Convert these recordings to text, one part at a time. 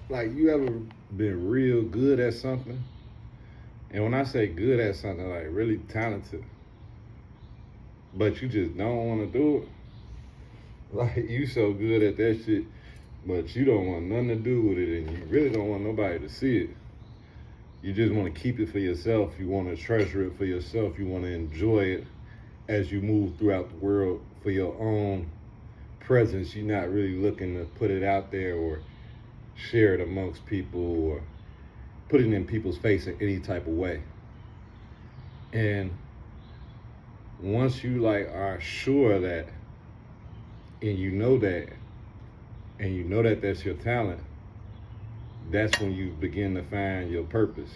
Like, you ever been real good at something? And when I say good at something, like really talented, but you just don't want to do it. Like, you so good at that shit, but you don't want nothing to do with it, and you really don't want nobody to see it. You just want to keep it for yourself. You want to treasure it for yourself. You want to enjoy it as you move throughout the world for your own presence. You're not really looking to put it out there or share it amongst people or put it in people's face in any type of way. And once you like are sure of that, and you know that, and you know that that's your talent, that's when you begin to find your purpose.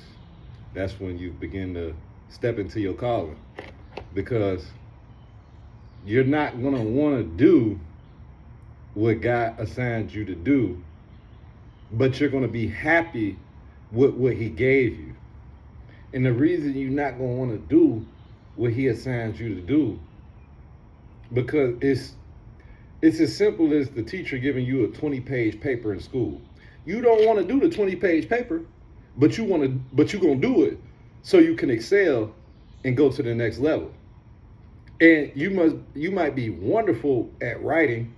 That's when you begin to step into your calling, because you're not gonna want to do what God assigned you to do, but you're gonna be happy with what He gave you. And the reason you're not gonna want to do what He assigned you to do, because it's as simple as the teacher giving you a 20-page paper in school. You don't want to do the 20-page paper, but you're gonna do it so you can excel and go to the next level. And you might be wonderful at writing,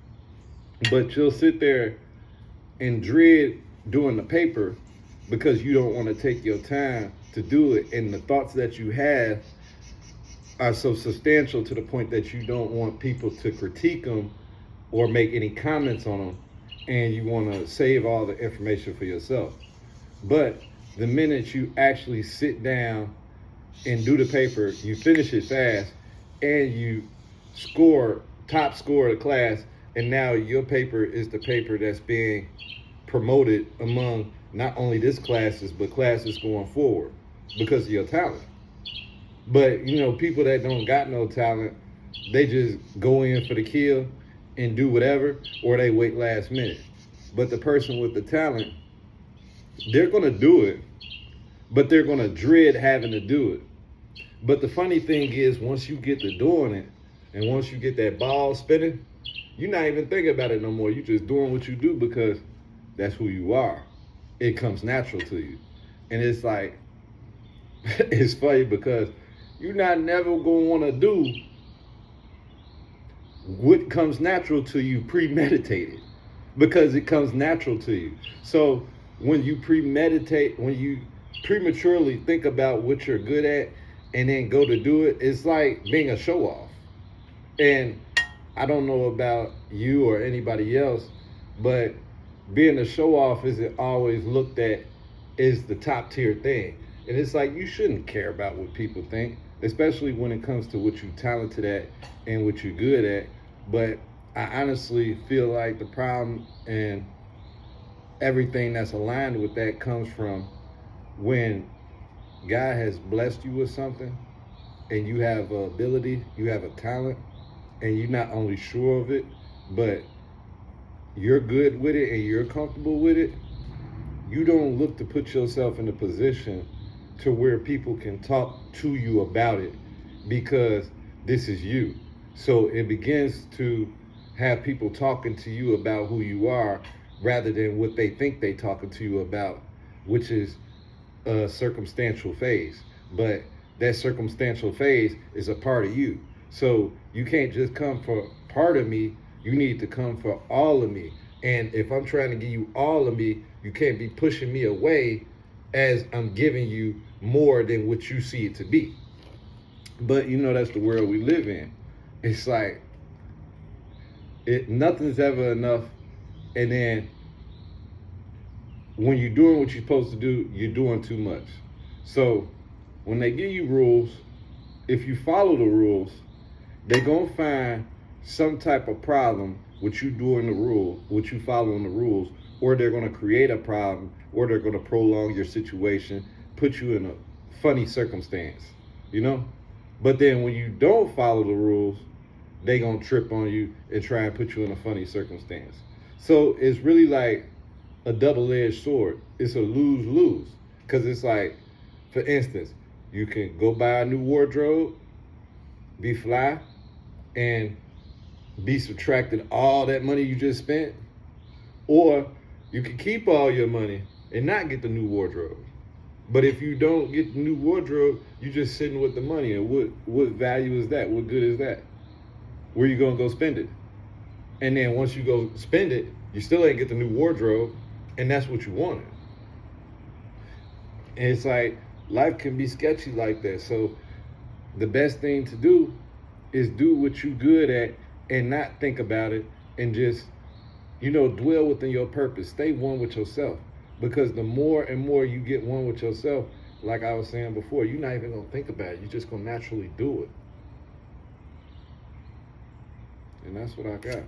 but you'll sit there and dread doing the paper because you don't want to take your time to do it, and the thoughts that you have are so substantial to the point that you don't want people to critique them or make any comments on them, and you want to save all the information for yourself. But the minute you actually sit down and do the paper, you finish it fast, and you score top score of the class, and now your paper is the paper that's being promoted among not only this classes but classes going forward because of your talent. But people that don't got no talent, they just go in for the kill and do whatever, or they wait last minute. But the person with the talent, they're gonna do it, but they're gonna dread having to do it. But the funny thing is, once you get to doing it, and once you get that ball spinning, you're not even thinking about it no more. You're just doing what you do because that's who you are. It comes natural to you. And it's like, it's funny because you're not never gonna wanna do what comes natural to you premeditated, because it comes natural to you. So when you premeditate, when you prematurely think about what you're good at and then go to do it, it's like being a show off. And I don't know about you or anybody else, but being a show off isn't always looked at as the top tier thing. And it's like, you shouldn't care about what people think, especially when it comes to what you're talented at and what you're good at. But I honestly feel like the problem and everything that's aligned with that comes from when God has blessed you with something and you have a ability, you have a talent, and you're not only sure of it, but you're good with it and you're comfortable with it. You don't look to put yourself in a position to where people can talk to you about it, because this is you. So it begins to have people talking to you about who you are rather than what they think they talking to you about, which is a circumstantial phase. But that circumstantial phase is a part of you. So you can't just come for part of me, you need to come for all of me. And if I'm trying to give you all of me, you can't be pushing me away as I'm giving you more than what you see it to be. But that's the world we live in. It's like nothing's ever enough, and then when you're doing what you're supposed to do, you're doing too much. So when they give you rules, if you follow the rules, they're gonna find some type of problem with you doing the rule, with you following the rules, or they're gonna create a problem, or they're gonna prolong your situation, put you in a funny circumstance, you know? But then when you don't follow the rules, they gonna trip on you and try and put you in a funny circumstance. So it's really like a double-edged sword. It's a lose-lose. Because it's like, for instance, you can go buy a new wardrobe, be fly, and be subtracted all that money you just spent. Or You can keep all your money and not get the new wardrobe. But if you don't get the new wardrobe, you're just sitting with the money. And what value is that? What good is that? Where you gonna go spend it? And then once you go spend it, you still ain't get the new wardrobe, and that's what you wanted. And it's like life can be sketchy like that. So the best thing to do is do what you good at and not think about it and just, dwell within your purpose. Stay one with yourself. Because the more and more you get one with yourself, like I was saying before, you're not even gonna think about it. You're just gonna naturally do it. And that's what I got.